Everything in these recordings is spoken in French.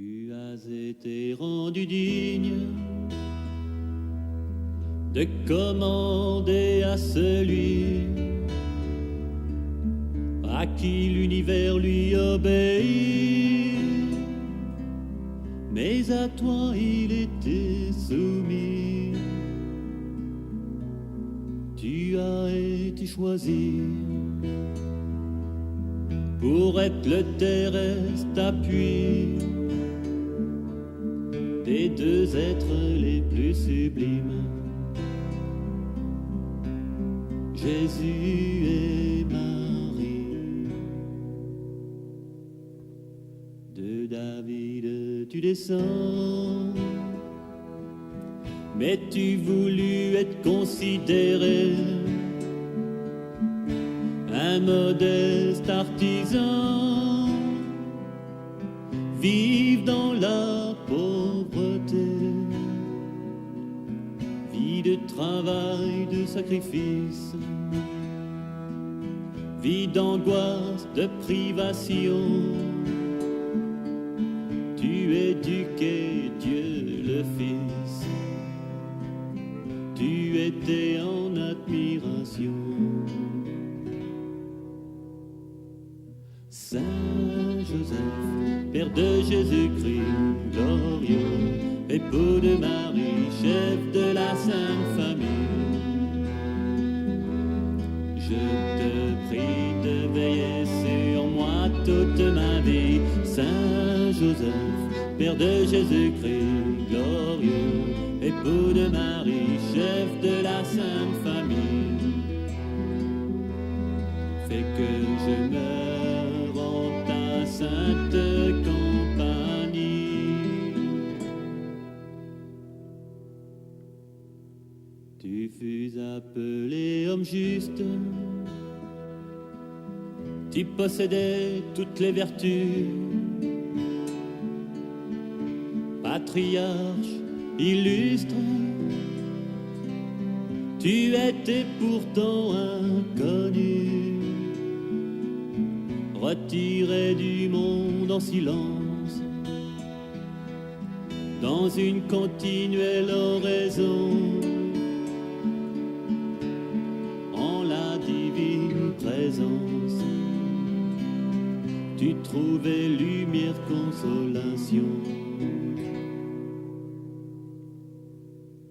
Tu as été rendu digne de commander à celui à qui l'univers lui obéit, mais à toi il était soumis. Tu as été choisi pour être le terrestre appui des deux êtres les plus sublimes, Jésus et Marie. De David tu descends, mais tu voulus être considéré un modeste artisan, vive dans la pauvreté, vie de travail, de sacrifice, vie d'angoisse, de privation. Tu éduquais Dieu le Fils, tu étais en admiration. Saint Joseph, Père de Jésus-Christ, glorieux, époux de Marie, chef de la Sainte Famille, je te prie de veiller sur moi toute ma vie. Saint Joseph, Père de Jésus-Christ, glorieux, époux de Marie, chef de la Sainte Famille, fais que je meure en ta sainte compagnie. Tu fus appelé homme juste, tu possédais toutes les vertus, patriarche illustre, tu étais pourtant inconnu, retiré du monde en silence, dans une continuelle oraison, en la divine présence, tu trouvais lumière, consolation.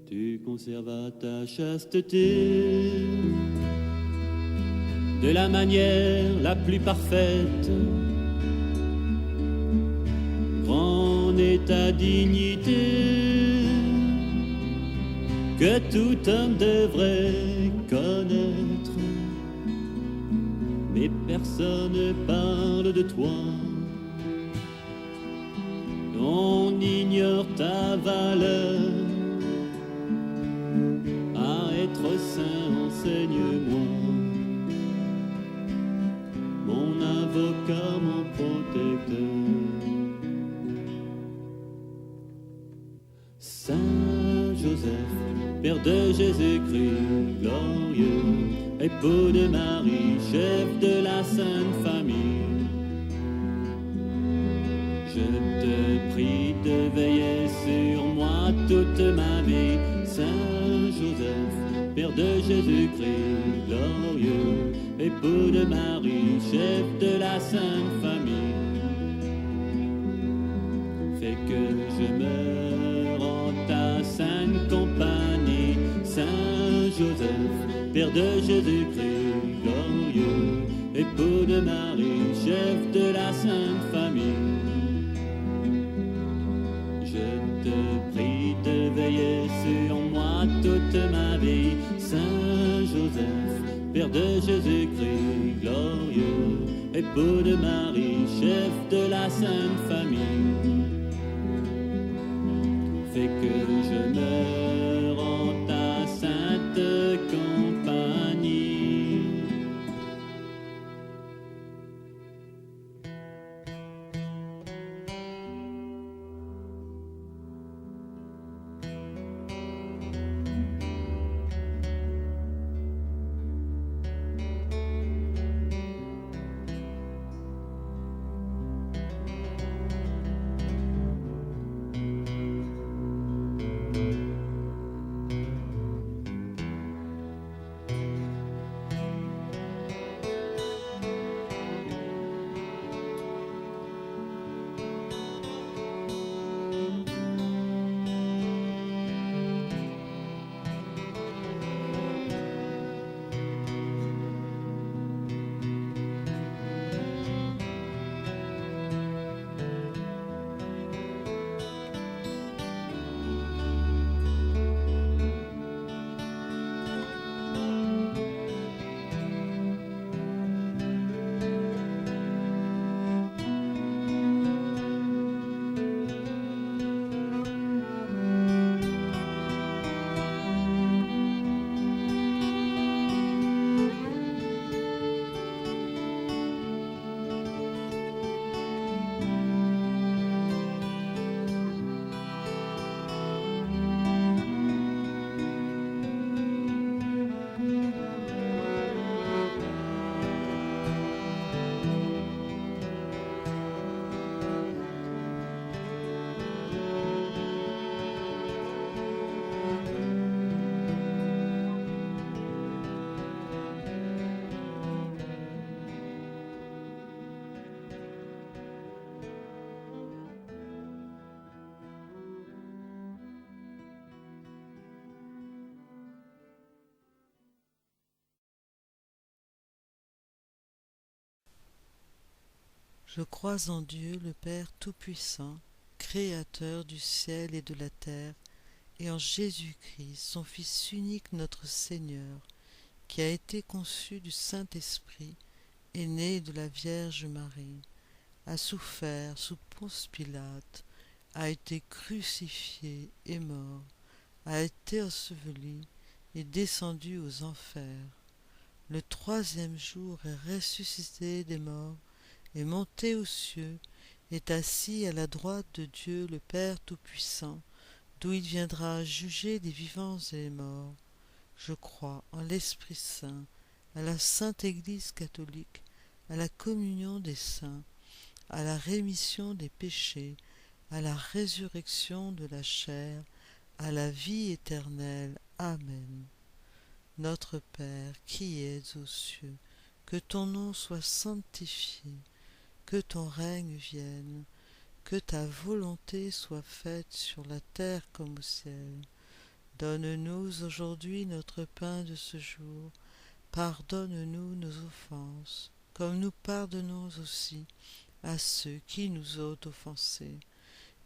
Tu conservas ta chasteté de la manière la plus parfaite. Grande est ta dignité que tout homme devrait connaître, mais personne ne parle de toi. On ignore ta valeur. À être saint, enseigne-moi, mon avocat, mon protecteur. Saint Joseph, Père de Jésus-Christ, glorieux, époux de Marie, chef de la Sainte Famille, je te prie de veiller sur moi toute ma vie. Saint Joseph, Père de Jésus-Christ, glorieux, époux de Marie, chef de la Sainte Famille, fais que je meure en ta sainte compagnie. Saint Joseph, Père de Jésus-Christ, glorieux, époux de Marie, chef de la Sainte Famille, je te prie de veiller sur moi toute ma vie. Saint Joseph, Père de Jésus-Christ, glorieux, époux de Marie, chef de la Sainte Famille, fais que je meure en ta sainte compagnie. Je crois en Dieu, le Père Tout-Puissant, Créateur du ciel et de la terre, et en Jésus-Christ, son Fils unique, notre Seigneur, qui a été conçu du Saint-Esprit, est né de la Vierge Marie, a souffert sous Ponce Pilate, a été crucifié et mort, a été enseveli et descendu aux enfers. Le troisième jour est ressuscité des morts, est monté aux cieux, est assis à la droite de Dieu le Père Tout-Puissant, d'où il viendra juger les vivants et les morts. Je crois en l'Esprit Saint, à la Sainte Église catholique, à la communion des saints, à la rémission des péchés, à la résurrection de la chair, à la vie éternelle. Amen. Notre Père qui es aux cieux, que ton nom soit sanctifié, que ton règne vienne, que ta volonté soit faite sur la terre comme au ciel. Donne-nous aujourd'hui notre pain de ce jour. Pardonne-nous nos offenses, comme nous pardonnons aussi à ceux qui nous ont offensés.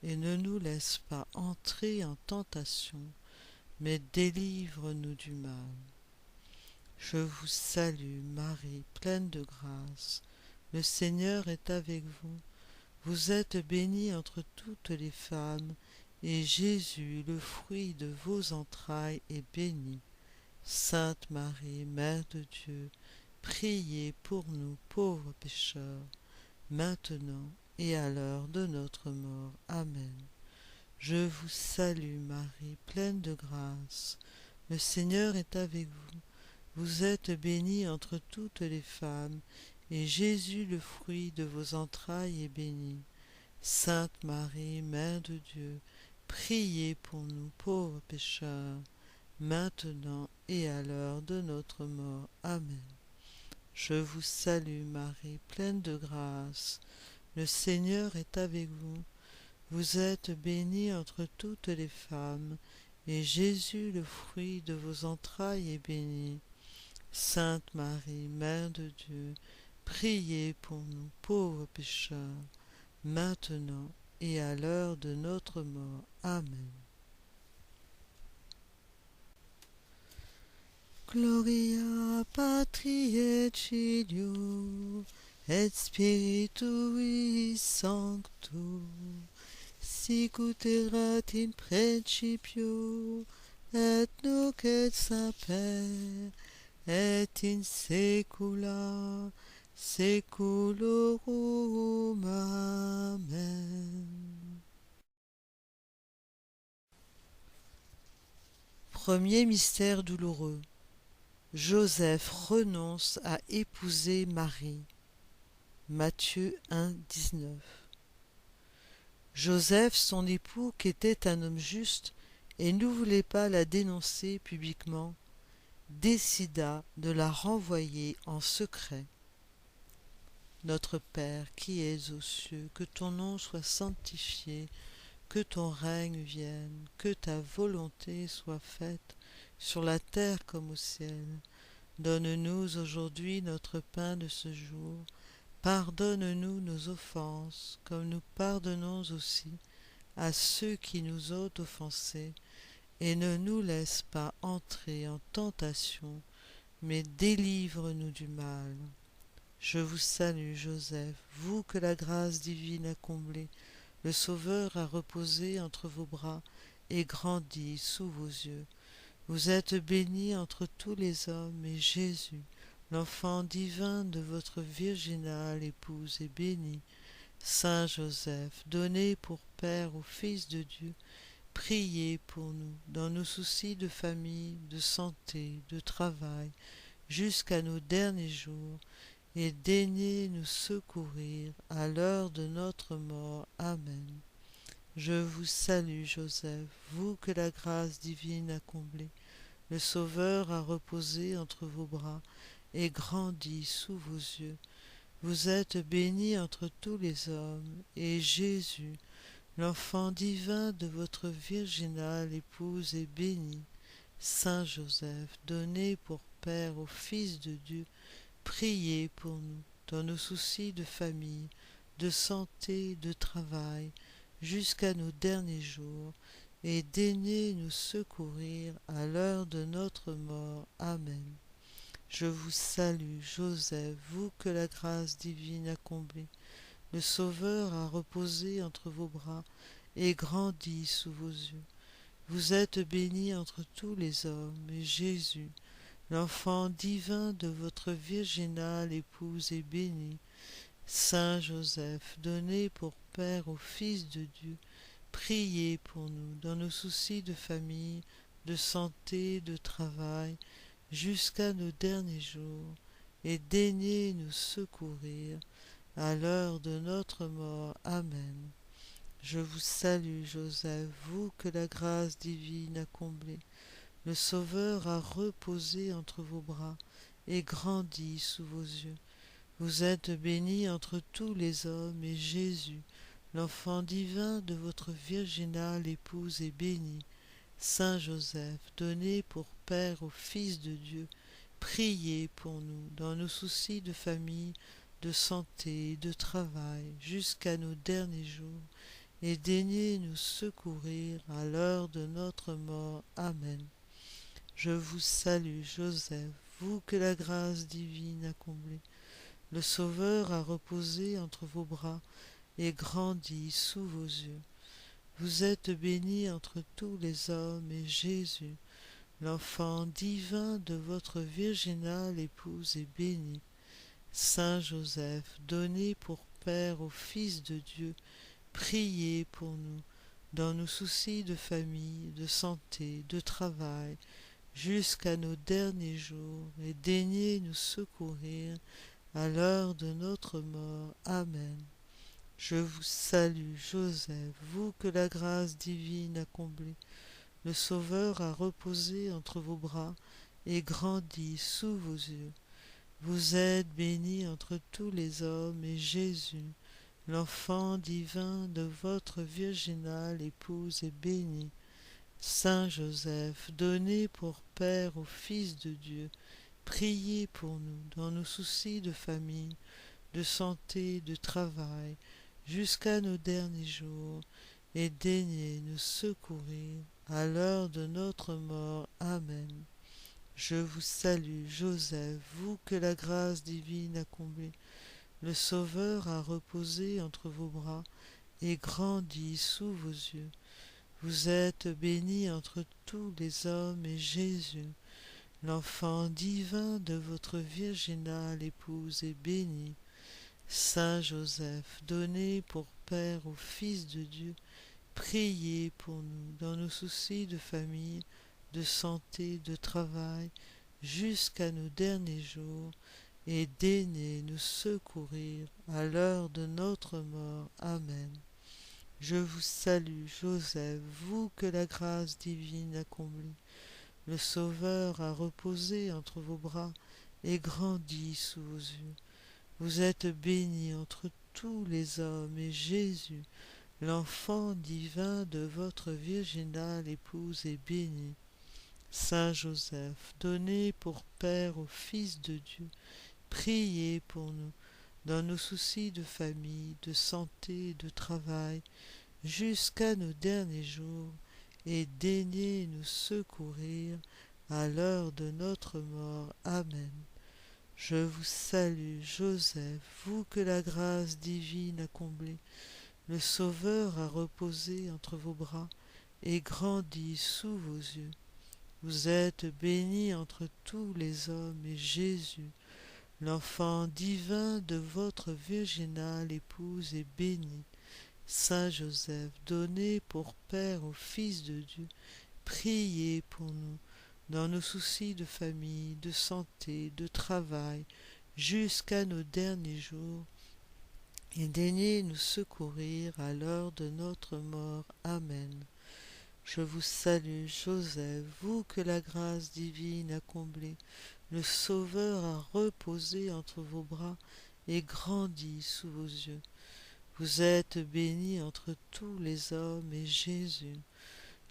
Et ne nous laisse pas entrer en tentation, mais délivre-nous du mal. Je vous salue, Marie, pleine de grâce. Le Seigneur est avec vous. Vous êtes bénie entre toutes les femmes, et Jésus, le fruit de vos entrailles, est béni. Sainte Marie, Mère de Dieu, priez pour nous pauvres pécheurs, maintenant et à l'heure de notre mort. Amen. Je vous salue, Marie, pleine de grâce. Le Seigneur est avec vous. Vous êtes bénie entre toutes les femmes, et Jésus, le fruit de vos entrailles, est béni. Sainte Marie, Mère de Dieu, priez pour nous pauvres pécheurs, maintenant et à l'heure de notre mort. Amen. Je vous salue, Marie, pleine de grâce. Le Seigneur est avec vous. Vous êtes bénie entre toutes les femmes, et Jésus, le fruit de vos entrailles, est béni. Sainte Marie, Mère de Dieu, priez pour nous pauvres pécheurs, maintenant et à l'heure de notre mort. Amen. Gloria Patri et Filio et Spiritui Sancto, sic ut erat in principio et nunc et semper et in saecula saeculorum. Amen. Premier mystère douloureux. Joseph renonce à épouser Marie. Matthieu 1, 19. Joseph, son époux, qui était un homme juste et ne voulait pas la dénoncer publiquement, décida de la renvoyer en secret. Notre Père qui es aux cieux, que ton nom soit sanctifié, que ton règne vienne, que ta volonté soit faite sur la terre comme au ciel. Donne-nous aujourd'hui notre pain de ce jour. Pardonne-nous nos offenses, comme nous pardonnons aussi à ceux qui nous ont offensés, et ne nous laisse pas entrer en tentation, mais délivre-nous du mal. Je vous salue, Joseph, vous que la grâce divine a comblé, le Sauveur a reposé entre vos bras et grandi sous vos yeux. Vous êtes béni entre tous les hommes, et Jésus, l'enfant divin de votre virginale épouse, est béni. Saint Joseph, donné pour Père au Fils de Dieu, priez pour nous dans nos soucis de famille, de santé, de travail, jusqu'à nos derniers jours, et daignez nous secourir à l'heure de notre mort. Amen. Je vous salue, Joseph, vous que la grâce divine a comblé. Le Sauveur a reposé entre vos bras et grandi sous vos yeux. Vous êtes béni entre tous les hommes, et Jésus, l'enfant divin de votre virginale épouse, est béni. Saint Joseph, donné pour Père au Fils de Dieu, priez pour nous dans nos soucis de famille, de santé, de travail, jusqu'à nos derniers jours, et daignez nous secourir à l'heure de notre mort. Amen. Je vous salue, Joseph, vous que la grâce divine a comblé. Le Sauveur a reposé entre vos bras et grandi sous vos yeux. Vous êtes bénie entre tous les hommes, et Jésus, l'enfant divin de votre virginale épouse, est béni. Saint Joseph, donné pour Père au Fils de Dieu, priez pour nous dans nos soucis de famille, de santé, de travail, jusqu'à nos derniers jours, et daignez nous secourir à l'heure de notre mort. Amen. Je vous salue, Joseph, vous que la grâce divine a comblé. Le Sauveur a reposé entre vos bras et grandi sous vos yeux. Vous êtes bénie entre tous les hommes, et Jésus, l'enfant divin de votre virginale épouse, est béni. Saint Joseph, donné pour Père au Fils de Dieu, priez pour nous dans nos soucis de famille, de santé, de travail, jusqu'à nos derniers jours, et daignez nous secourir à l'heure de notre mort. Amen. Je vous salue, Joseph, vous que la grâce divine a comblé. Le Sauveur a reposé entre vos bras et grandi sous vos yeux. Vous êtes bénie entre tous les hommes, et Jésus, l'enfant divin de votre virginale épouse, est béni. Saint Joseph, donné pour Père au Fils de Dieu, priez pour nous dans nos soucis de famille, de santé, de travail, jusqu'à nos derniers jours, et daignez nous secourir à l'heure de notre mort. Amen. Je vous salue, Joseph, vous que la grâce divine a comblé. Le Sauveur a reposé entre vos bras et grandi sous vos yeux. Vous êtes bénie entre tous les hommes, et Jésus, l'enfant divin de votre virginale épouse, est béni. Saint Joseph, donné pour Père au Fils de Dieu, priez pour nous dans nos soucis de famille, de santé, de travail, jusqu'à nos derniers jours, et daignez nous secourir à l'heure de notre mort. Amen. Je vous salue, Joseph, vous que la grâce divine a comblé. Le Sauveur a reposé entre vos bras et grandi sous vos yeux. Vous êtes bénie entre tous les hommes, et Jésus, l'enfant divin de votre virginale épouse, est béni. Saint Joseph, donné pour Père au Fils de Dieu, priez pour nous dans nos soucis de famille, de santé, de travail, jusqu'à nos derniers jours, et daignez nous secourir à l'heure de notre mort. Amen. Je vous salue, Joseph, vous que la grâce divine a comblé. Le Sauveur a reposé entre vos bras et grandi sous vos yeux. Vous êtes bénie entre tous les hommes, et Jésus, l'enfant divin de votre virginale épouse, est béni. Saint Joseph, donné pour Père au Fils de Dieu, priez pour nous dans nos soucis de famille, de santé, de travail, jusqu'à nos derniers jours, et daignez nous secourir à l'heure de notre mort. Amen. Je vous salue, Joseph, vous que la grâce divine a comblé. Le Sauveur a reposé entre vos bras et grandi sous vos yeux. Vous êtes bénie entre tous les hommes, et Jésus, l'enfant divin de votre virginale épouse, est béni. Saint Joseph, donné pour Père au Fils de Dieu, priez pour nous dans nos soucis de famille, de santé, de travail, jusqu'à nos derniers jours, et daignez nous secourir à l'heure de notre mort. Amen. Je vous salue, Joseph, vous que la grâce divine a comblé. Le Sauveur a reposé entre vos bras et grandi sous vos yeux. Vous êtes bénie entre tous les hommes, et Jésus,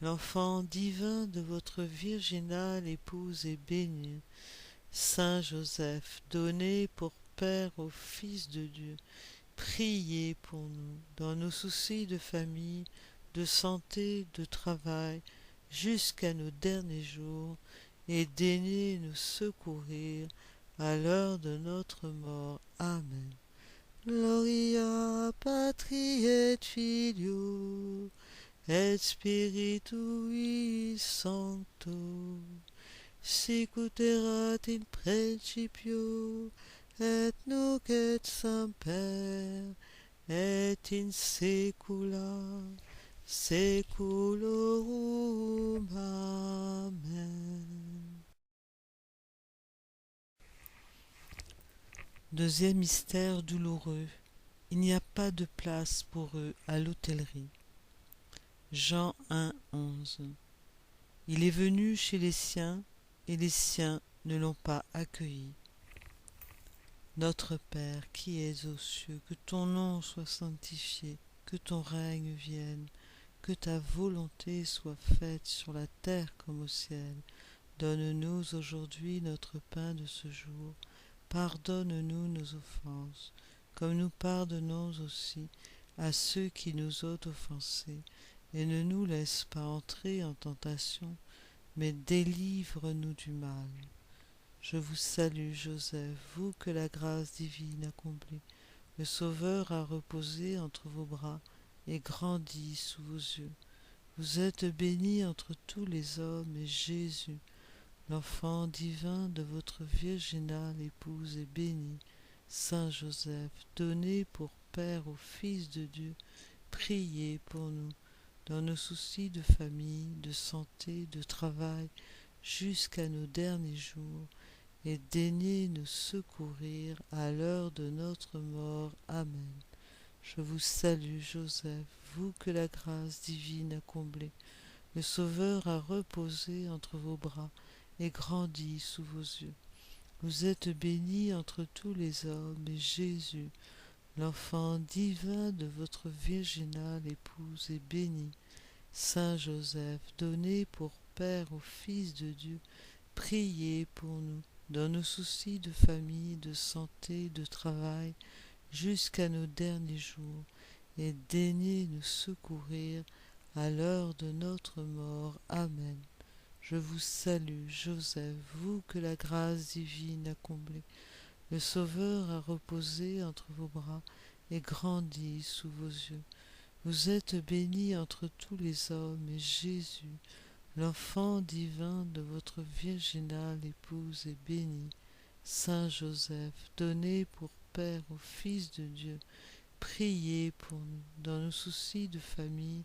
l'enfant divin de votre virginale épouse, est béni. Saint Joseph, donné pour Père au Fils de Dieu, priez pour nous dans nos soucis de famille, de santé, de travail, jusqu'à nos derniers jours, et daignez nous secourir à l'heure de notre mort. Amen. Gloria patri et filio et spiritui sancto, sic ut erat in principio et nunc et semper et in saecula saeculorum. Amen. Deuxième mystère douloureux. Il n'y a pas de place pour eux à l'hôtellerie. Jean 1, 11. Il est venu chez les siens, et les siens ne l'ont pas accueilli. Notre Père qui es aux cieux, que ton nom soit sanctifié, que ton règne vienne, que ta volonté soit faite sur la terre comme au ciel. Donne-nous aujourd'hui notre pain de ce jour. Pardonne-nous nos offenses, comme nous pardonnons aussi à ceux qui nous ont offensés, et ne nous laisse pas entrer en tentation, mais délivre-nous du mal. Je vous salue, Joseph, vous que la grâce divine a comblé. Le Sauveur a reposé entre vos bras et grandi sous vos yeux. Vous êtes bénie entre tous les hommes, et Jésus, l'enfant divin de votre virginale épouse, est béni. Saint Joseph, donné pour Père au Fils de Dieu, priez pour nous, dans nos soucis de famille, de santé, de travail, jusqu'à nos derniers jours, et daignez nous secourir à l'heure de notre mort. Amen. Je vous salue, Joseph, vous que la grâce divine a comblé. Le Sauveur a reposé entre vos bras et grandi sous vos yeux. Vous êtes bénie entre tous les hommes, et Jésus, l'enfant divin de votre virginale épouse, est béni. Saint Joseph, donné pour Père au Fils de Dieu, priez pour nous, dans nos soucis de famille, de santé, de travail, jusqu'à nos derniers jours, et daignez nous secourir à l'heure de notre mort. Amen. Je vous salue, Joseph, vous que la grâce divine a comblé. Le Sauveur a reposé entre vos bras et grandi sous vos yeux. Vous êtes bénie entre tous les hommes, et Jésus, l'enfant divin de votre virginale épouse, est béni. Saint Joseph, donné pour Père au Fils de Dieu, priez pour nous, dans nos soucis de famille,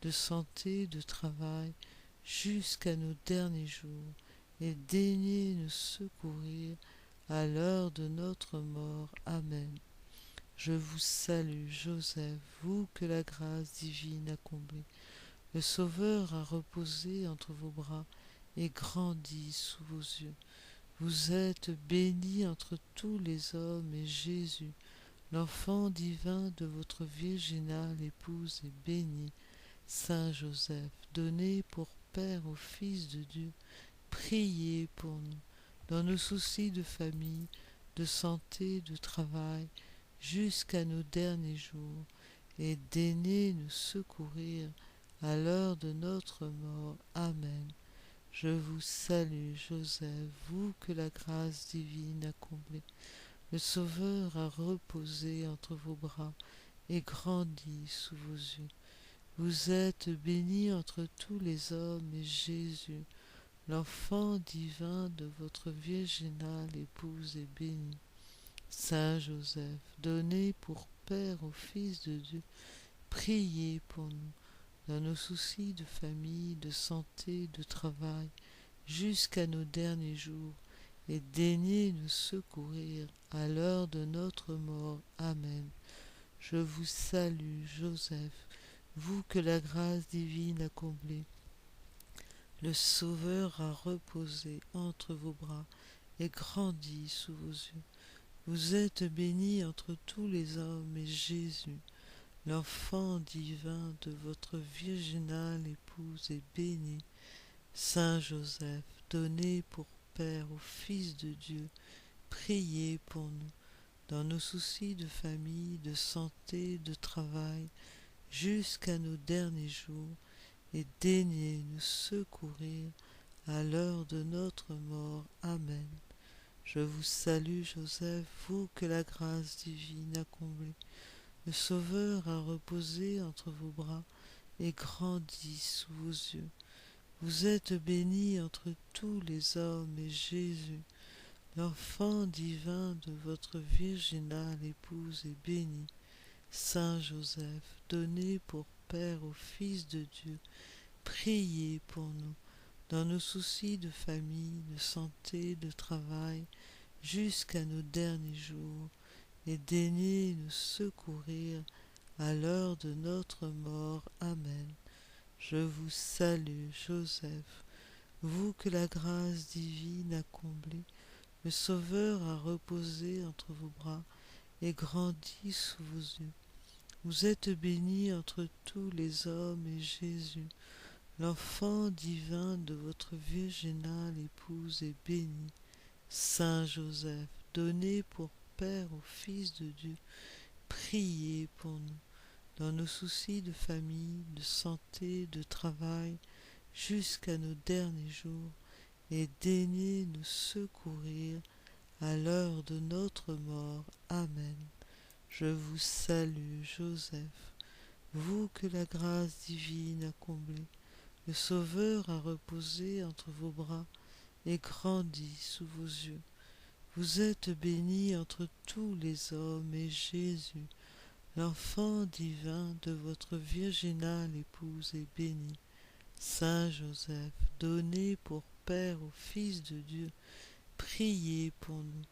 de santé, de travail, jusqu'à nos derniers jours, et daignez nous secourir à l'heure de notre mort. Amen. Je vous salue, Joseph, vous que la grâce divine a comblé. Le Sauveur a reposé entre vos bras et grandi sous vos yeux. Vous êtes bénie entre tous les hommes, et Jésus, l'enfant divin de votre virginale épouse, est béni. Saint Joseph, donné pour Père au Fils de Dieu, priez pour nous, dans nos soucis de famille, de santé, de travail, jusqu'à nos derniers jours, et daignez nous secourir à l'heure de notre mort. Amen. Je vous salue, Joseph, vous que la grâce divine a comblé. Le Sauveur a reposé entre vos bras et grandi sous vos yeux. Vous êtes bénie entre tous les hommes, et Jésus, l'enfant divin de votre virginale épouse, est béni. Saint Joseph, donné pour Père au Fils de Dieu, priez pour nous, dans nos soucis de famille, de santé, de travail, jusqu'à nos derniers jours, et daignez nous secourir à l'heure de notre mort. Amen. Je vous salue, Joseph, vous que la grâce divine a comblé. Le Sauveur a reposé entre vos bras et grandi sous vos yeux. Vous êtes bénie entre tous les hommes, et Jésus, l'enfant divin de votre virginale épouse, est béni. Saint Joseph, donné pour Père au Fils de Dieu, priez pour nous, dans nos soucis de famille, de santé, de travail, jusqu'à nos derniers jours, et daignez nous secourir à l'heure de notre mort. Amen. Je vous salue, Joseph, vous que la grâce divine a comblé. Le Sauveur a reposé entre vos bras et grandi sous vos yeux. Vous êtes bénie entre tous les hommes, et Jésus, l'enfant divin de votre virginale épouse, est béni. Saint Joseph, donné pour Père au Fils de Dieu, priez pour nous, dans nos soucis de famille, de santé, de travail, jusqu'à nos derniers jours, et daignez nous secourir à l'heure de notre mort. Amen. Je vous salue, Joseph, vous que la grâce divine a comblé. Le Sauveur a reposé entre vos bras et grandi sous vos yeux. Vous êtes bénie entre tous les hommes, et Jésus, l'enfant divin de votre virginale épouse, est béni. Saint Joseph, donné pour Père au Fils de Dieu, priez pour nous, dans nos soucis de famille, de santé, de travail, jusqu'à nos derniers jours, et daignez nous secourir à l'heure de notre mort. Amen. Je vous salue, Joseph, vous que la grâce divine a comblé. Le Sauveur a reposé entre vos bras et grandi sous vos yeux. Vous êtes bénie entre tous les hommes, et Jésus, l'enfant divin de votre virginale épouse, est béni. Saint Joseph, donné pour Père au Fils de Dieu, priez pour nous,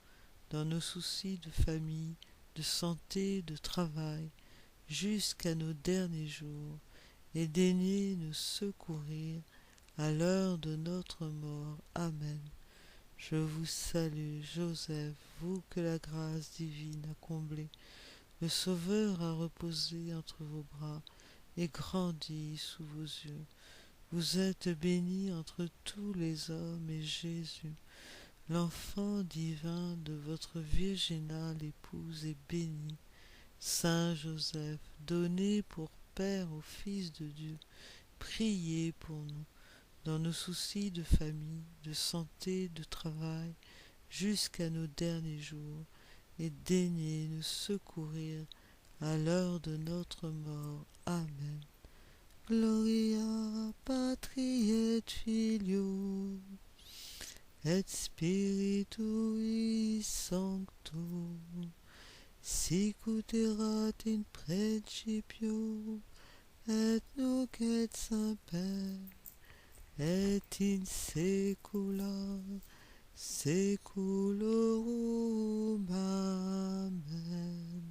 dans nos soucis de famille, de santé, de travail, jusqu'à nos derniers jours, et daignez nous secourir à l'heure de notre mort. Amen. Je vous salue, Joseph, vous que la grâce divine a comblé. Le Sauveur a reposé entre vos bras et grandi sous vos yeux. Vous êtes bénie entre tous les hommes, et Jésus, l'enfant divin de votre virginale épouse, est béni. Saint Joseph, donné pour Père au Fils de Dieu, priez pour nous, dans nos soucis de famille, de santé, de travail, jusqu'à nos derniers jours, et daignez nous secourir à l'heure de notre mort. Amen. Gloria Patri et Filio et Spiritui Sancto, sicut erat in principio et nunc et semper et in saecula saeculorum. Amen.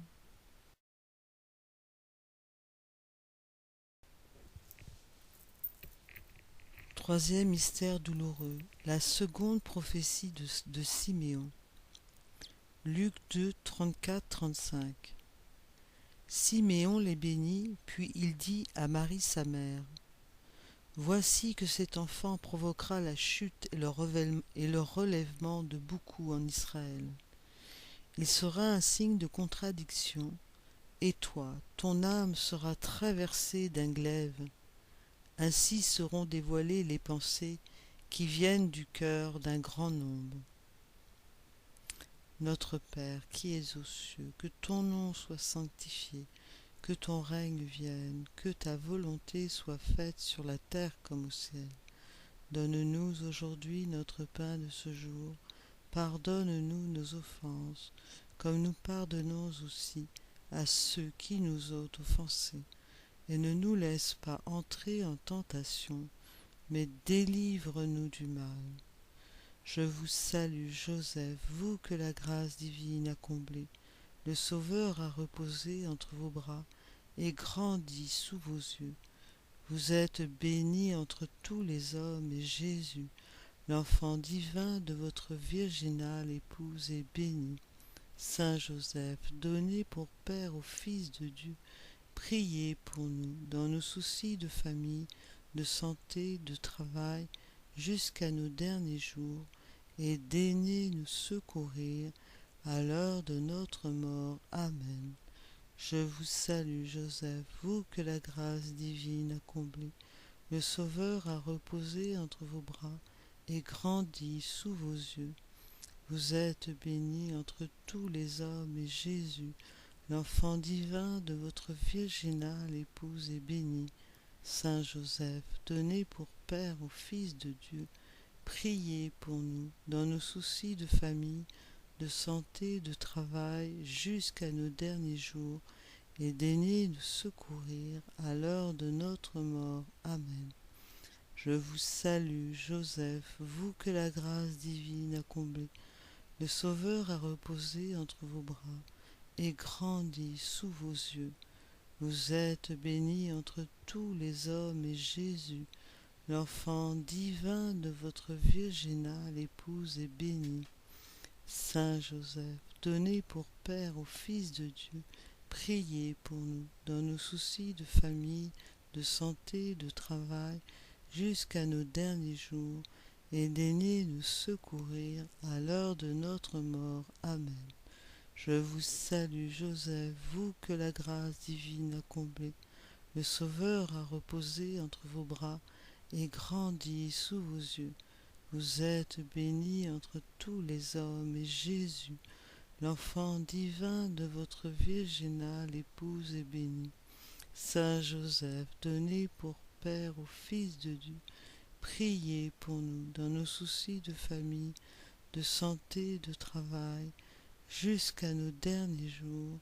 Troisième mystère douloureux, la seconde prophétie de Siméon. Luc 2, 34-35. Siméon les bénit, puis il dit à Marie sa mère: Voici que cet enfant provoquera la chute et le relèvement de beaucoup en Israël. Il sera un signe de contradiction, et toi, ton âme sera traversée d'un glaive. Ainsi seront dévoilées les pensées qui viennent du cœur d'un grand nombre. Notre Père qui es aux cieux, que ton nom soit sanctifié, que ton règne vienne, que ta volonté soit faite sur la terre comme au ciel. Donne-nous aujourd'hui notre pain de ce jour. Pardonne-nous nos offenses, comme nous pardonnons aussi à ceux qui nous ont offensés. Et ne nous laisse pas entrer en tentation, mais délivre-nous du mal. Je vous salue, Joseph, vous que la grâce divine a comblé. Le Sauveur a reposé entre vos bras et grandi sous vos yeux. Vous êtes bénie entre tous les hommes, et Jésus, l'enfant divin de votre virginale épouse, est béni. Saint Joseph, donné pour Père au Fils de Dieu, priez pour nous, dans nos soucis de famille, de santé, de travail, jusqu'à nos derniers jours, et daignez nous secourir à l'heure de notre mort. Amen. Je vous salue, Joseph, vous que la grâce divine a comblé. Le Sauveur a reposé entre vos bras et grandi sous vos yeux. Vous êtes bénie entre tous les hommes, et Jésus, l'enfant divin de votre virginale épouse, est béni. Saint Joseph, donné pour Père au Fils de Dieu, priez pour nous dans nos soucis de famille, de santé, de travail, jusqu'à nos derniers jours, et daignez nous secourir à l'heure de notre mort. Amen. Je vous salue, Joseph, vous que la grâce divine a comblé. Le Sauveur a reposé entre vos bras et grandi sous vos yeux. Vous êtes bénie entre tous les hommes, et Jésus, l'enfant divin de votre virginale épouse, est béni. Saint Joseph, donné pour Père au Fils de Dieu, priez pour nous dans nos soucis de famille, de santé, de travail, jusqu'à nos derniers jours, et daignez nous secourir à l'heure de notre mort. Amen. Je vous salue, Joseph, vous que la grâce divine a comblé. Le Sauveur a reposé entre vos bras et grandi sous vos yeux. Vous êtes bénie entre tous les hommes, et Jésus, l'enfant divin de votre virginale épouse, est béni. Saint Joseph, donné pour Père au Fils de Dieu, priez pour nous dans nos soucis de famille, de santé, de travail, jusqu'à nos derniers jours,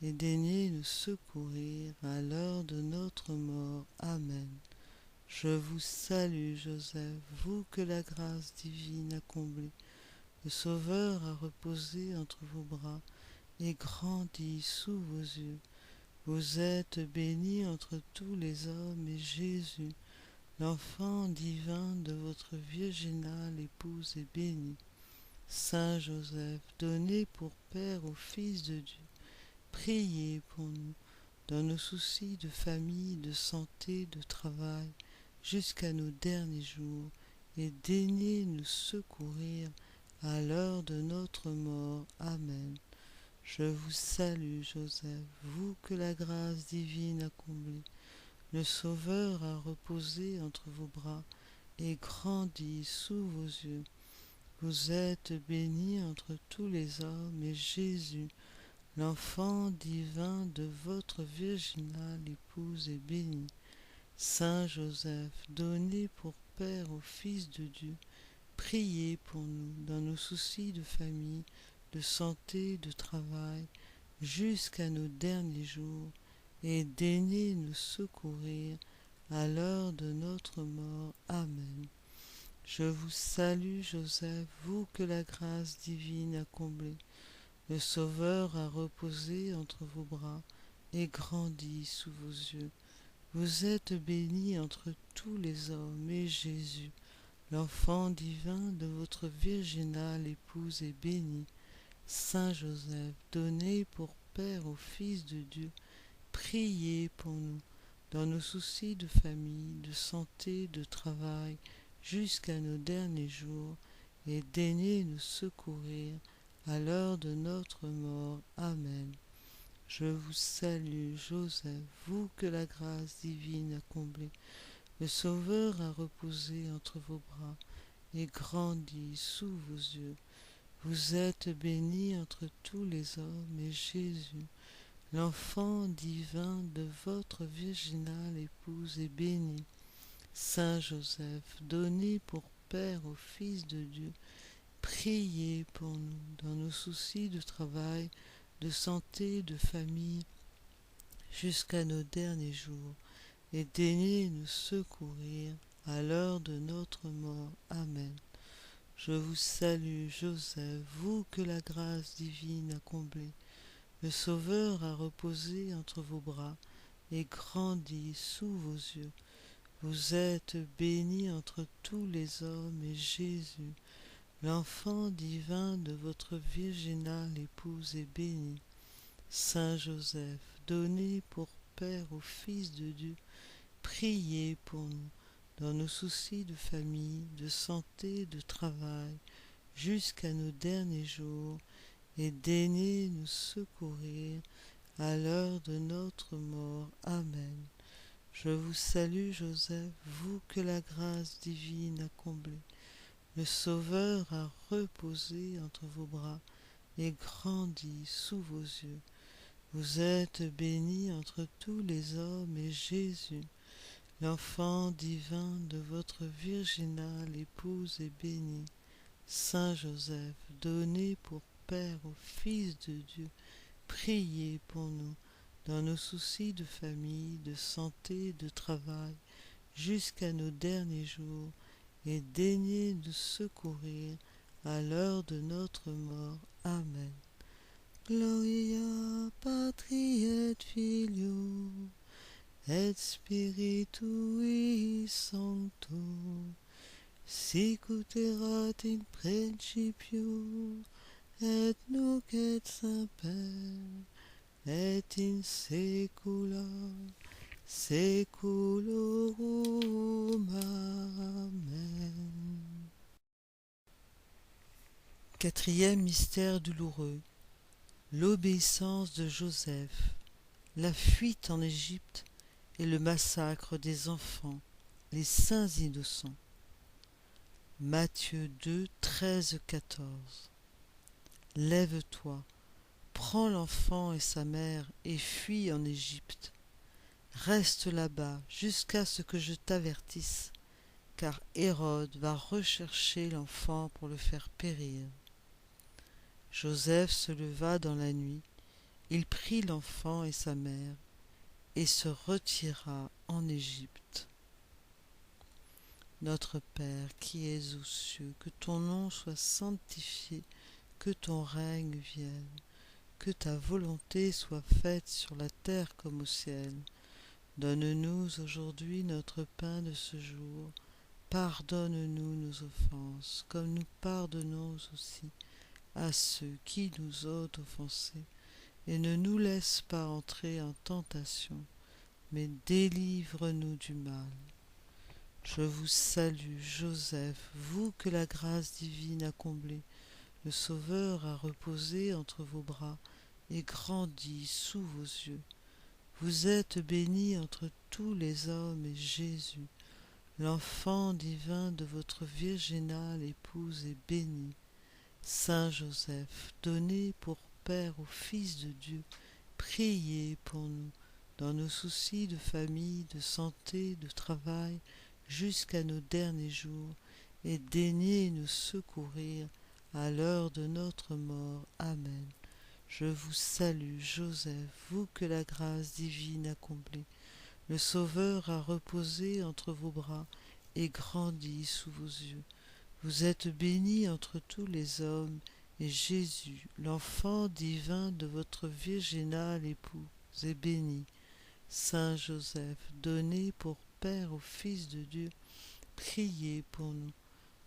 et daignez nous secourir à l'heure de notre mort. Amen. Je vous salue, Joseph, vous que la grâce divine a comblé. Le Sauveur a reposé entre vos bras et grandi sous vos yeux. Vous êtes bénie entre tous les hommes, et Jésus, l'enfant divin de votre virginale épouse, est béni. Saint Joseph, donné pour Père au Fils de Dieu, priez pour nous dans nos soucis de famille, de santé, de travail, jusqu'à nos derniers jours, et daignez nous secourir à l'heure de notre mort. Amen. Je vous salue, Joseph, vous que la grâce divine a comblé. Le Sauveur a reposé entre vos bras et grandi sous vos yeux. Vous êtes bénie entre tous les hommes, et Jésus, l'enfant divin de votre virginale épouse, est béni. Saint Joseph, donné pour Père au Fils de Dieu, priez pour nous dans nos soucis de famille, de santé, de travail, jusqu'à nos derniers jours, et daignez nous secourir à l'heure de notre mort. Amen. Je vous salue, Joseph, vous que la grâce divine a comblé. Le Sauveur a reposé entre vos bras et grandi sous vos yeux. Vous êtes bénie entre tous les hommes, et Jésus, l'enfant divin de votre virginale épouse, est béni. Saint Joseph, donné pour Père au Fils de Dieu, priez pour nous dans nos soucis de famille, de santé, de travail, jusqu'à nos derniers jours, et daignez nous secourir à l'heure de notre mort. Amen. Je vous salue, Joseph, vous que la grâce divine a comblé. Le Sauveur a reposé entre vos bras et grandi sous vos yeux. Vous êtes bénie entre tous les hommes, et Jésus, l'enfant divin de votre virginale épouse, est béni. Saint Joseph, donné pour Père au Fils de Dieu, priez pour nous dans nos soucis de travail, de santé, de famille, jusqu'à nos derniers jours, et daignez nous secourir à l'heure de notre mort. Amen. Je vous salue, Joseph, vous que la grâce divine a comblé. Le Sauveur a reposé entre vos bras et grandi sous vos yeux. Vous êtes bénie entre tous les hommes, et Jésus, l'enfant divin de votre virginale épouse, est béni. Saint Joseph, donné pour Père au Fils de Dieu, priez pour nous dans nos soucis de famille, de santé, de travail, jusqu'à nos derniers jours, et daignez nous secourir à l'heure de notre mort. Amen. Je vous salue, Joseph, vous que la grâce divine a comblé. Le Sauveur a reposé entre vos bras et grandi sous vos yeux. Vous êtes bénie entre tous les hommes, et Jésus, l'enfant divin de votre virginale épouse, est béni. Saint Joseph, donné pour Père au Fils de Dieu, priez pour nous, dans nos soucis de famille, de santé, de travail, jusqu'à nos derniers jours, et daignez nous secourir à l'heure de notre mort. Amen. Gloria Patri et Filio et Spiritui Sancto, sicut erat in principio et nunc et semper et in saecula saeculorum. Amen. Quatrième mystère douloureux, l'obéissance de Joseph, la fuite en Égypte et le massacre des enfants, les saints innocents. Matthieu 2, 13-14. Lève-toi, prends l'enfant et sa mère et fuis en Égypte. Reste là-bas jusqu'à ce que je t'avertisse, car Hérode va rechercher l'enfant pour le faire périr. Joseph se leva dans la nuit, il prit l'enfant et sa mère et se retira en Égypte. Notre Père qui es aux cieux, que ton nom soit sanctifié, que ton règne vienne, que ta volonté soit faite sur la terre comme au ciel. Donne-nous aujourd'hui notre pain de ce jour. Pardonne-nous nos offenses, comme nous pardonnons aussi à ceux qui nous ont offensés. Et ne nous laisse pas entrer en tentation, mais délivre-nous du mal. Je vous salue, Joseph, vous que la grâce divine a comblé. Le Sauveur a reposé entre vos bras et grandi sous vos yeux. Vous êtes bénie entre tous les hommes, et Jésus, l'enfant divin de votre virginale épouse, est béni. Saint Joseph, donné pour Père au Fils de Dieu, priez pour nous, dans nos soucis de famille, de santé, de travail, jusqu'à nos derniers jours, et daignez nous secourir à l'heure de notre mort. Amen. Je vous salue, Joseph, vous que la grâce divine a comblé. Le Sauveur a reposé entre vos bras et grandi sous vos yeux. Vous êtes bénie entre tous les hommes, et Jésus, l'enfant divin de votre virginale épouse, est béni. Saint Joseph, donné pour Père au Fils de Dieu, priez pour nous,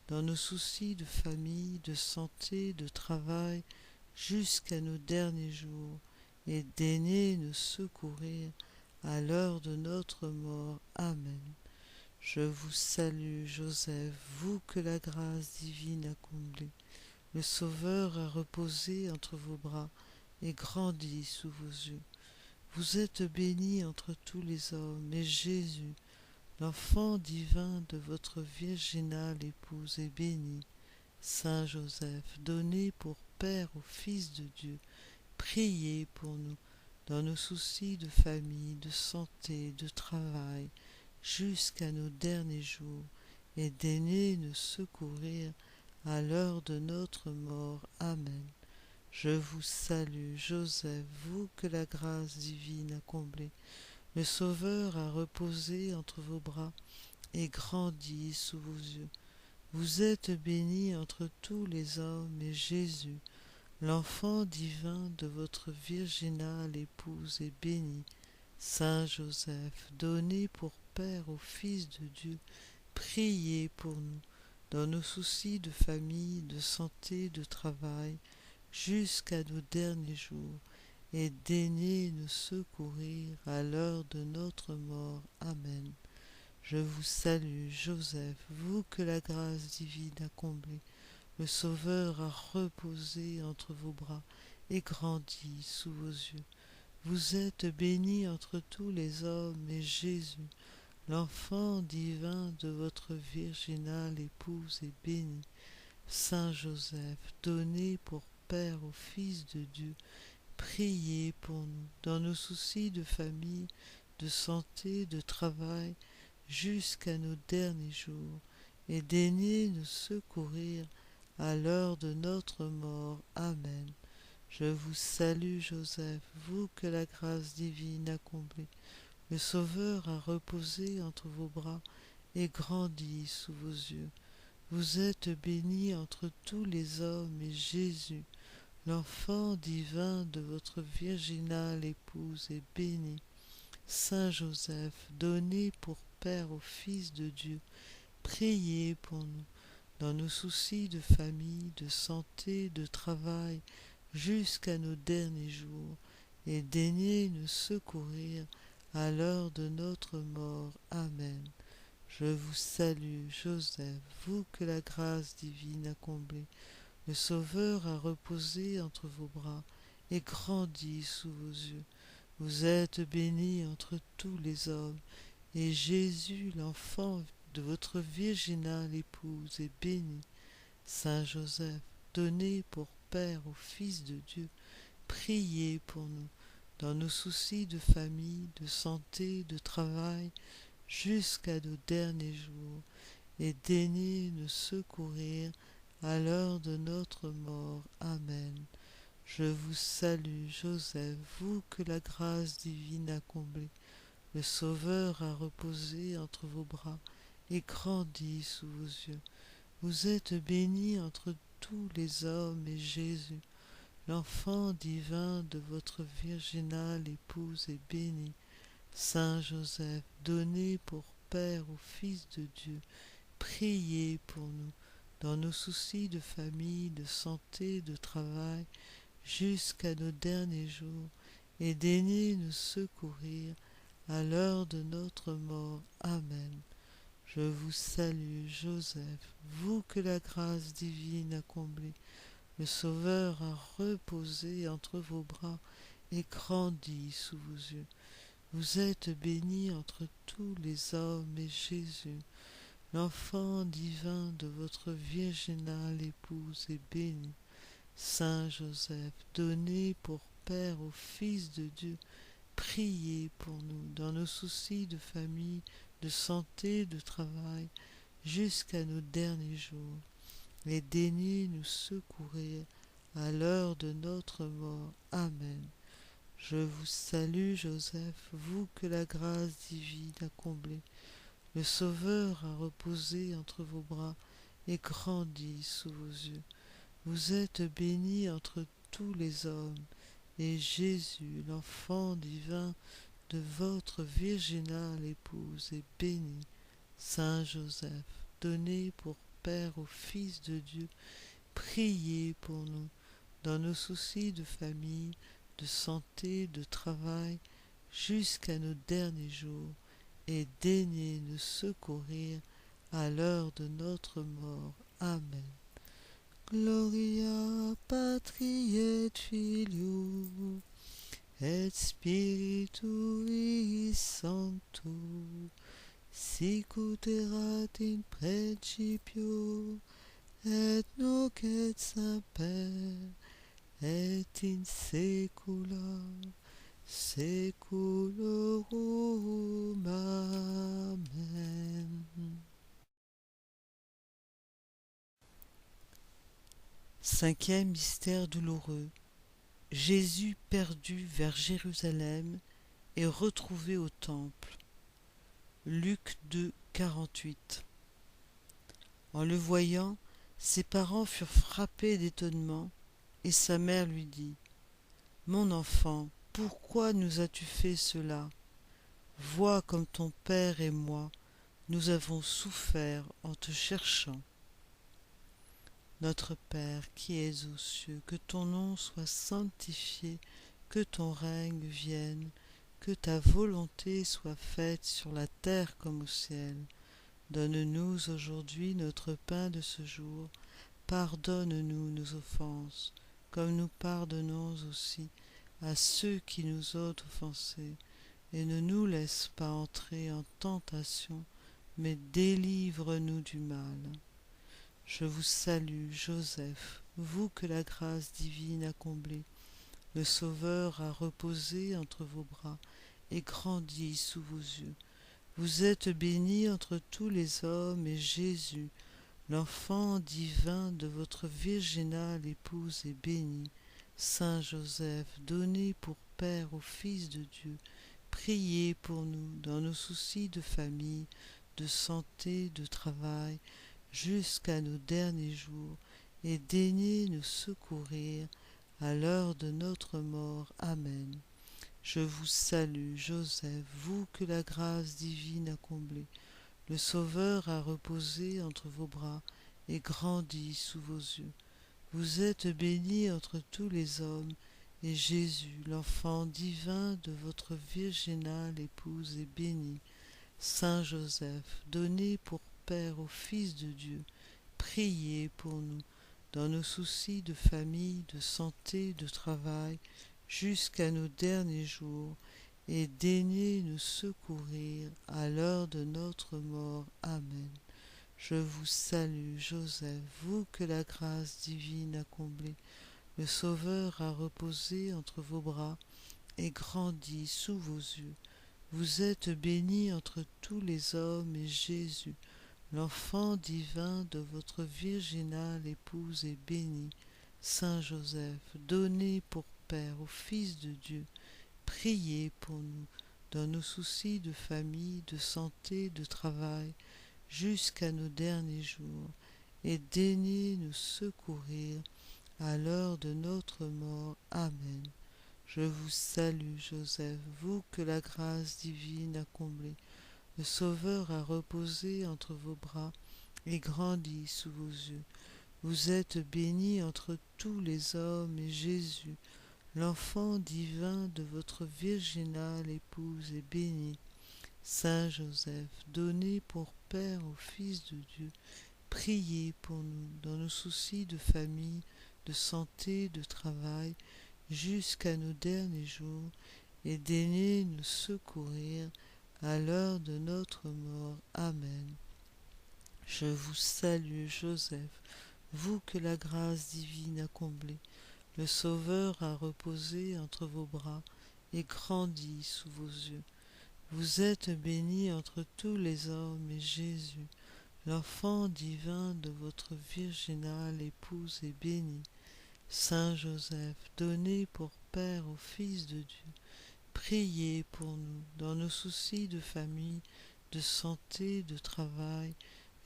dans nos soucis de famille, de santé, de travail, jusqu'à nos derniers jours, et daignez nous secourir à l'heure de notre mort. Amen. Je vous salue, Joseph, vous que la grâce divine a comblé. Le Sauveur a reposé entre vos bras et grandi sous vos yeux. Vous êtes bénie entre tous les hommes, et Jésus, l'enfant divin de votre virginale épouse, est béni. Saint Joseph, donné pour Père au Fils de Dieu, priez pour nous, dans nos soucis de famille, de santé, de travail, jusqu'à nos derniers jours, et daignez nous secourir à l'heure de notre mort. Amen. Je vous salue, Joseph, vous que la grâce divine a comblé. Le Sauveur a reposé entre vos bras et grandi sous vos yeux. Vous êtes bénie entre tous les hommes, et Jésus, l'enfant divin de votre virginale épouse, est béni. Saint Joseph, donné pour Père au Fils de Dieu, priez pour nous, dans nos soucis de famille, de santé, de travail, jusqu'à nos derniers jours, et daignez nous secourir à l'heure de notre mort. Amen. Je vous salue, Joseph, vous que la grâce divine a comblé. Le Sauveur a reposé entre vos bras et grandi sous vos yeux. Vous êtes bénie entre tous les hommes, et Jésus, l'enfant divin de votre virginale épouse, est béni. Saint Joseph, donné pour Père au Fils de Dieu, priez pour nous dans nos soucis de famille, de santé, de travail, jusqu'à nos derniers jours, et daignez nous secourir à l'heure de notre mort. Amen. Je vous salue, Joseph, vous que la grâce divine a comblé. Le Sauveur a reposé entre vos bras et grandi sous vos yeux. Vous êtes bénie entre tous les hommes, et Jésus, l'enfant divin de votre virginale épouse, est béni. Saint Joseph, donné pour Père au Fils de Dieu, priez pour nous dans nos soucis de famille, de santé, de travail, jusqu'à nos derniers jours, et daignez nous secourir à l'heure de notre mort. Amen. Je vous salue, Joseph, vous que la grâce divine a comblé. Le Sauveur a reposé entre vos bras et grandi sous vos yeux. Vous êtes bénie entre tous les hommes, et Jésus, l'enfant de votre virginale épouse, est béni. Saint Joseph, donné pour Père au Fils de Dieu, priez pour nous dans nos soucis de famille, de santé, de travail, jusqu'à nos derniers jours, et daignez nous secourir à l'heure de notre mort. Amen. Je vous salue, Joseph, vous que la grâce divine a comblé. Le Sauveur a reposé entre vos bras et grandi sous vos yeux. Vous êtes bénie entre tous les hommes, et Jésus, l'enfant divin de votre virginale épouse, est béni. Saint Joseph, donné pour Père au Fils de Dieu, priez pour nous dans nos soucis de famille, de santé, de travail, jusqu'à nos derniers jours, et daignez nous secourir à l'heure de notre mort. Amen. Je vous salue, Joseph, vous que la grâce divine a comblé. Le Sauveur a reposé entre vos bras et grandi sous vos yeux. Vous êtes bénie entre tous les hommes, et Jésus, l'enfant divin de votre virginale épouse, est béni. Saint Joseph, donné pour Père au Fils de Dieu, priez pour nous dans nos soucis de famille, de santé, de travail, jusqu'à nos derniers jours, et daignez nous secourir à l'heure de notre mort. Amen. Je vous salue, Joseph, vous que la grâce divine a comblé. Le Sauveur a reposé entre vos bras et grandi sous vos yeux. Vous êtes bénie entre tous les hommes, et Jésus, l'enfant divin de votre virginale épouse, est béni. Saint Joseph, donné pour Père au Fils de Dieu, priez pour nous dans nos soucis de famille, de santé, de travail, jusqu'à nos derniers jours, et daignez nous secourir à l'heure de notre mort. Amen. Gloria Patri et Filio et Spiritui Sancto, sicut erat in principio et nunc et semper et in saecula saeculorum. Amen. Cinquième mystère douloureux. Jésus perdu vers Jérusalem et retrouvé au temple. Luc 2, 48. En le voyant, ses parents furent frappés d'étonnement, et sa mère lui dit : « Mon enfant, pourquoi nous as-tu fait cela ? Vois comme ton père et moi, nous avons souffert en te cherchant. Notre Père qui es aux cieux, que ton nom soit sanctifié, que ton règne vienne, que ta volonté soit faite sur la terre comme au ciel. Donne-nous aujourd'hui notre pain de ce jour. pardonne-nous nos offenses, comme nous pardonnons aussi à ceux qui nous ont offensés, et ne nous laisse pas entrer en tentation, mais délivre-nous du mal. Je vous salue, Joseph, vous que la grâce divine a comblé. Le Sauveur a reposé entre vos bras et grandi sous vos yeux. Vous êtes bénie entre tous les hommes, et Jésus, l'enfant divin de votre virginale épouse, est béni. Saint Joseph, donné pour Père au Fils de Dieu, priez pour nous dans nos soucis de famille, de santé, de travail, jusqu'à nos derniers jours, et daignez nous secourir à l'heure de notre mort. Amen. Je vous salue, Joseph, vous que la grâce divine a comblé. Le Sauveur a reposé entre vos bras et grandi sous vos yeux. Vous êtes bénie entre tous les hommes, et Jésus, l'enfant divin de votre virginale épouse, est béni. Saint Joseph, donné pour Père au Fils de Dieu, priez pour nous dans nos soucis de famille, de santé, de travail, jusqu'à nos derniers jours, et daignez nous secourir à l'heure de notre mort. Amen. Je vous salue, Joseph, vous que la grâce divine a comblé. Le Sauveur a reposé entre vos bras et grandi sous vos yeux. Vous êtes bénie entre tous les hommes, et Jésus, l'enfant divin de votre virginale épouse, est béni. Saint Joseph, donné pour Père au Fils de Dieu, priez pour nous dans nos soucis de famille, de santé, de travail, jusqu'à nos derniers jours, et daignez nous secourir à l'heure de notre mort. Amen. Je vous salue, Joseph, vous que la grâce divine a comblé. Le Sauveur a reposé entre vos bras et grandi sous vos yeux. Vous êtes bénie entre tous les hommes, et Jésus, l'enfant divin de votre virginale épouse, est béni. Saint Joseph, donné pour Père au Fils de Dieu, priez pour nous dans nos soucis de famille, de santé, de travail, jusqu'à nos derniers jours, et daignez nous secourir à l'heure de notre mort. Amen. Je vous salue, Joseph, vous que la grâce divine a comblé. Le Sauveur a reposé entre vos bras et grandi sous vos yeux. Vous êtes bénie entre tous les hommes, et Jésus, l'enfant divin de votre virginale épouse, est béni. Saint Joseph, donné pour Père au Fils de Dieu, priez pour nous dans nos soucis de famille, de santé, de travail,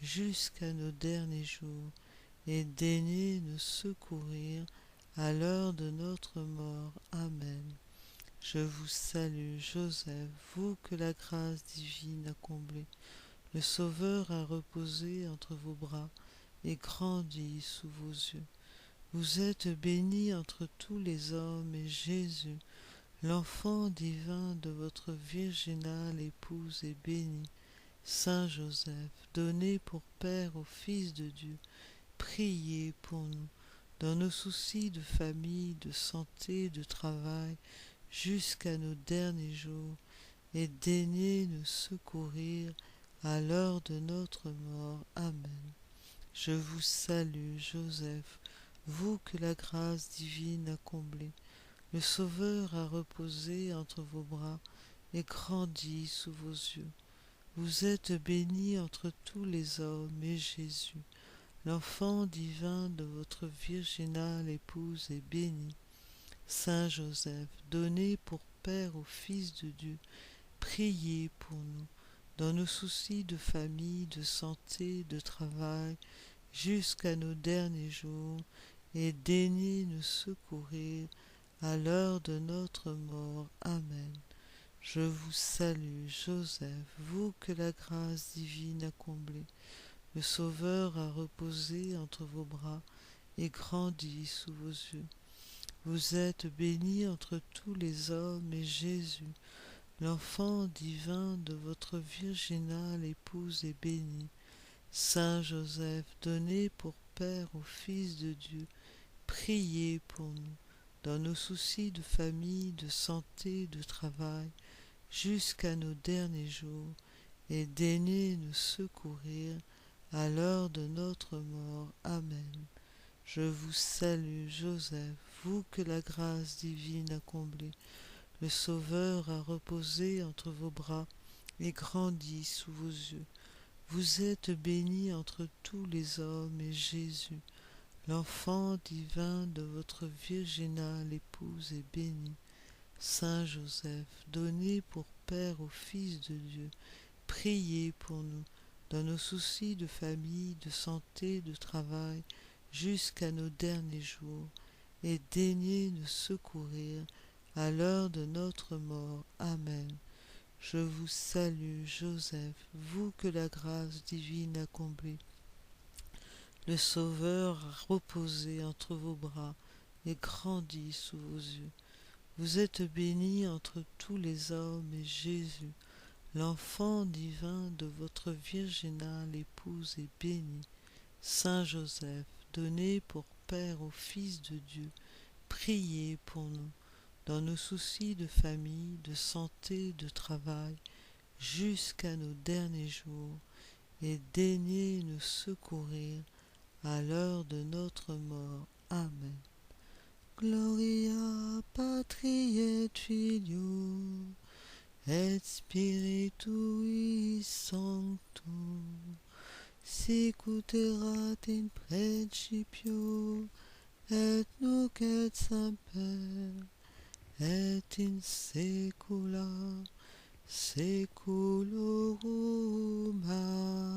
jusqu'à nos derniers jours, et daignez nous secourir à l'heure de notre mort. Amen. Je vous salue, Joseph, vous que la grâce divine a comblé. Le Sauveur a reposé entre vos bras et grandi sous vos yeux. Vous êtes bénie entre tous les hommes, et Jésus, l'enfant divin de votre virginale épouse, est béni. Saint Joseph, donné pour Père au Fils de Dieu, priez pour nous dans nos soucis de famille, de santé, de travail, jusqu'à nos derniers jours, et daignez nous secourir à l'heure de notre mort. Amen. Je vous salue, Joseph, vous que la grâce divine a comblé. Le Sauveur a reposé entre vos bras et grandi sous vos yeux. Vous êtes bénie entre tous les hommes, et Jésus, l'enfant divin de votre virginale épouse, est béni. Saint Joseph, donné pour Père au Fils de Dieu, priez pour nous dans nos soucis de famille, de santé, de travail, jusqu'à nos derniers jours, et daignez nous secourir à l'heure de notre mort. Amen. Je vous salue, Joseph, vous que la grâce divine a comblé. Le Sauveur a reposé entre vos bras et grandi sous vos yeux. Vous êtes bénie entre tous les hommes, et Jésus, l'enfant divin de votre virginale épouse, est béni. Saint Joseph, donné pour Père au Fils de Dieu, priez pour nous, dans nos soucis de famille, de santé, de travail, jusqu'à nos derniers jours, et daignez nous secourir à l'heure de notre mort. Amen. Je vous salue, Joseph, vous que la grâce divine a comblé. Le Sauveur a reposé entre vos bras et grandi sous vos yeux. Vous êtes bénie entre tous les hommes, et Jésus, l'enfant divin de votre virginale épouse, est béni. Saint Joseph, donné pour Père au Fils de Dieu, priez pour nous, dans nos soucis de famille, de santé, de travail, jusqu'à nos derniers jours, et daignez nous secourir à l'heure de notre mort. Amen. Je vous salue, Joseph, vous que la grâce divine a comblé. Le Sauveur a reposé entre vos bras et grandi sous vos yeux. Vous êtes bénie entre tous les hommes, et Jésus, l'enfant divin de votre virginale épouse, est béni. Saint Joseph, donné pour Père au Fils de Dieu, priez pour nous, dans nos soucis de famille, de santé, de travail, jusqu'à nos derniers jours, et daignez nous secourir à l'heure de notre mort. Amen. Gloria Patri et Filio et Spiritui Sancto, sic ut erat in principio et nunc et semper et in saecula saeculorum. Amen.